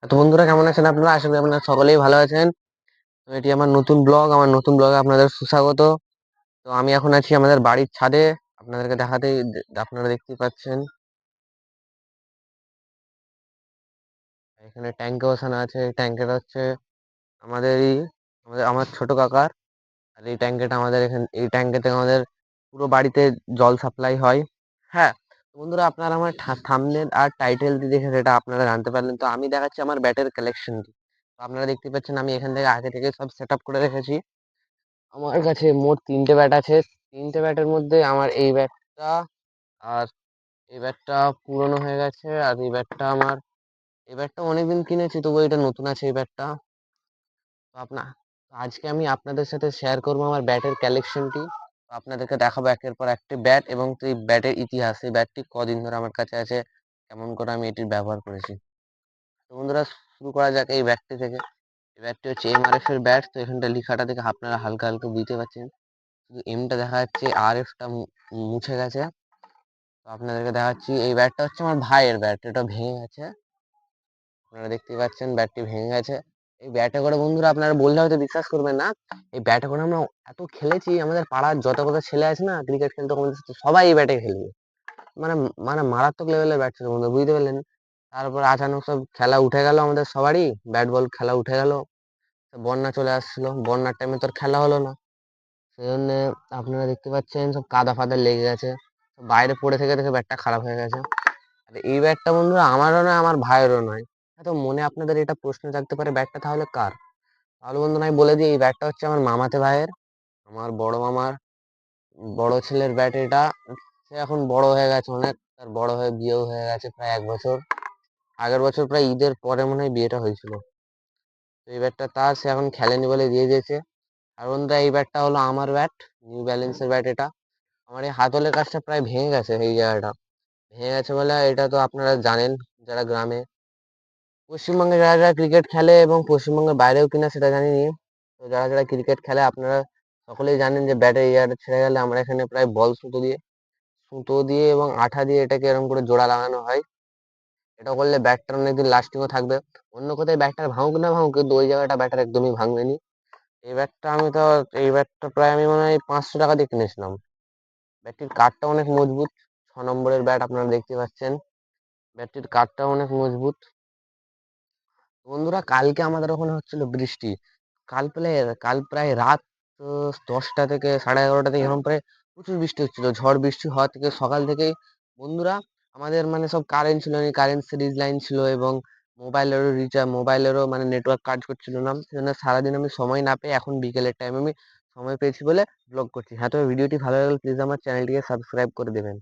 তো বন্ধুরা, কেমন আছেন আপনারা? আশা করি আপনারা সকলেই ভালো আছেন। তো এটি আমার নতুন ব্লগ, আমার নতুন ব্লগে আপনাদের সুস্বাগত। তো আমি এখন আছি আমাদের বাড়ির ছাদে, আপনাদেরকে দেখাতে। আপনারা দেখতে পাচ্ছেন এখানে ট্যাঙ্কে বসানো আছে। এই ট্যাঙ্কেটা হচ্ছে আমাদেরই, আমার ছোট কাকার। আর এই ট্যাঙ্কেটা আমাদের এখানে, এই ট্যাঙ্কে থেকে আমাদের পুরো বাড়িতে জল সাপ্লাই হয়। হ্যাঁ, তো বন্ধুরা, আপনারা আমার থাম্বনেল আর টাইটেল দিয়ে দেখে সেটা আপনারা জানতে পারলেন। তো আমি দেখাচ্ছি আমার ব্যাটের কালেকশনটি। তো আপনারা দেখতে পাচ্ছেন আমি এখান থেকে আগে থেকে সব সেট আপ করে রেখেছি। আমার কাছে মোট 3টে ব্যাট আছে। 3টে ব্যাটের মধ্যে আমার এই ব্যাটটা, আর এই ব্যাটটা পুরনো হয়ে গেছে, আর এই ব্যাটটা অনেকদিন কিনেছি, তবু এটা নতুন আছে এই ব্যাটটা। তো আজকে আমি আপনাদের সাথে শেয়ার করবো আমার ব্যাটের কালেকশনটি। আপনাদেরকে দেখাবো একের পর একটি ব্যাট এবং এই ব্যাটের ইতিহাস। এই ব্যাটটি কদিন ধরে আমার কাছে আছে, কেমন করে আমি এটির ব্যবহার করেছি। তো বন্ধুরা, শুরু করা যাক এই ব্যাটটি থেকে। এই ব্যাটটি হচ্ছে এমআরএফ এর ব্যাট। তো এখানটা লেখাটা দেখে আপনারা হালকা হালকা বুঝতে পারছেন, শুধু এমটা দেখা যাচ্ছে, আর এফটা মুছে গেছে। তো আপনাদেরকে দেখাচ্ছি, এই ব্যাটটা হচ্ছে আমার ভাইয়ের ব্যাট, এটা ভেঙে গেছে। আপনারা দেখতে পাচ্ছেন ব্যাটটি ভেঙে গেছে। এই ব্যাটে করে বন্ধুরা আপনারা বললে হয়তো বিশ্বাস করবেন না, এই ব্যাটে করে আমরা এত খেলেছি। আমাদের পাড়ার যত কত ছেলে আছে না, ক্রিকেট খেলতে আমাদের সাথে, সবাই এই ব্যাটে খেলবে। মানে মানে মারাত্মক লেভেলের ব্যাট ছিল বন্ধু, বুঝতে পারলেন। তারপর আচানক সব খেলা উঠে গেল, আমাদের সবারই ব্যাট বল খেলা উঠে গেল। বন্যা চলে আসছিল, বন্যার টাইমে তো আর খেলা হলো না। সেই জন্য আপনারা দেখতে পাচ্ছেন সব কাদা ফাদা লেগে গেছে, বাইরে পড়ে থেকে থেকে ব্যাটটা খারাপ হয়ে গেছে। আর এই ব্যাটটা বন্ধুরা আমারও নয়, আমার ভাইয়েরও নয়। তো মনে আপনাদের এটা প্রশ্ন জাগতে পারে, ব্যাটটা তাহলে কার? তাহলে বন্ধু আমি বলে দিই, এই ব্যাটটা হচ্ছে আমার মামাতে ভাইয়ের, আমার বড় মামার বড় ছেলের ব্যাট এটা। সে এখন বড় হয়ে গেছে অনেক, তার বড় হয়ে বিয়েও হয়ে গেছে প্রায় 1 বছর। আগের বছর প্রায় ঈদের পরে মনে হয় বিয়েটা হয়েছিল। তো এই ব্যাটটা তার, সে এখন খেলেনি বলে দিয়ে দিয়েছে। আর বন্ধুরা, এই ব্যাটটা হলো আমার ব্যাট, নিউ ব্যালেন্সের ব্যাট এটা। আমার এই হাতলের কাজটা প্রায় ভেঙে গেছে, এই জায়গাটা ভেঙে গেছে বলে, এটা তো আপনারা জানেন যারা গ্রামে, পশ্চিমবঙ্গে যারা যারা ক্রিকেট খেলে এবং পশ্চিমবঙ্গের বাইরেও কিনা সেটা জানি নি। তো যারা যারা ক্রিকেট খেলে আপনারা সকলেই জানেন যে ব্যাটের ইয়াটা ছেড়ে গেলে আমরা এখানে প্রায় বল সুতো দিয়ে এবং আঠা দিয়ে এটাকে এরকম করে জোড়া লাগানো হয়। এটা করলে ব্যাটটা অনেকদিন লাস্টিংও থাকবে। অন্য কোথায় ব্যাটটা ভাঙুক না ভাঙুক, কিন্তু ওই জায়গাটা ব্যাটার একদমই ভাঙবে নি। এই ব্যাটটা আমি তো, এই ব্যাটটা প্রায় আমি মনে হয় 500 টাকা দিয়ে কিনেছিলাম। ব্যাটটির কাঠটা অনেক মজবুত, 6 নম্বরের ব্যাট, আপনারা দেখতে পাচ্ছেন ব্যাটটির কাঠটা অনেক মজবুত। বন্ধুরা, কালকে আমাদের ওখানে হচ্ছিল বৃষ্টি। কাল প্রায় রাত 10টা থেকে 11:30 থেকে এরকম প্রায় প্রচুর বৃষ্টি হচ্ছিল। ঝড় বৃষ্টি হওয়া থেকে সকাল থেকেই বন্ধুরা আমাদের মানে সব কারেন্ট ছিল না, কারেন্ট সিরিজ লাইন ছিল, এবং মোবাইলেরও মানে নেটওয়ার্ক কাজ করছিল না। সেজন্য সারাদিন আমি সময় না পেয়ে এখন বিকেলের টাইম আমি সময় পেয়েছি বলে ব্লগ করছি। হ্যাঁ, তবে ভিডিওটি ভালো লাগলে প্লিজ আমার চ্যানেলটিকে সাবস্ক্রাইব করে দেবেন।